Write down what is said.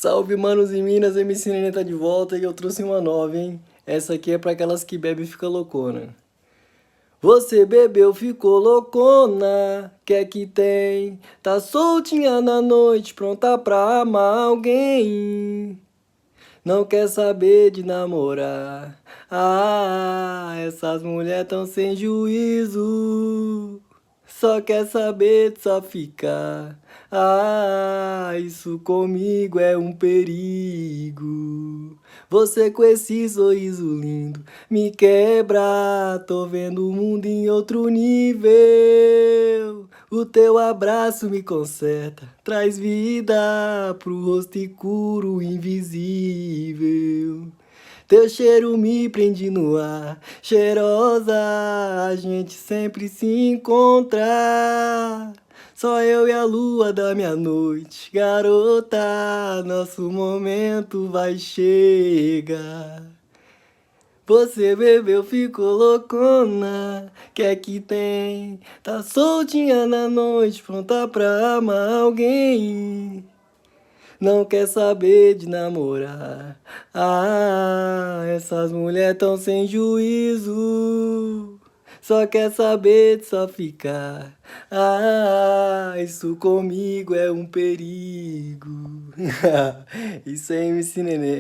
Salve, manos e minas, MC Nenê tá de volta e eu trouxe uma nova, hein? Essa aqui é pra aquelas que bebem e fica loucona. Você bebeu, ficou loucona, quer que tem? Tá soltinha na noite, pronta pra amar alguém. Não quer saber de namorar. Ah, essas mulheres tão sem juízo. Só quer saber de só ficar. Ah, isso comigo é um perigo. Você com esse sorriso lindo me quebra. Tô vendo o mundo em outro nível. O teu abraço me conserta, traz vida pro rosto e curo o invisível. Teu cheiro me prende no ar, cheirosa, a gente sempre se encontra. Só eu e a lua da minha noite, garota, nosso momento vai chegar. Você bebeu, ficou loucona, quer que tem? Tá soltinha na noite, pronta pra amar alguém. Não quer saber de namorar. Ah, essas mulheres tão sem juízo. Só quer saber de só ficar. Ah, isso comigo é um perigo. Isso é MC Nenê.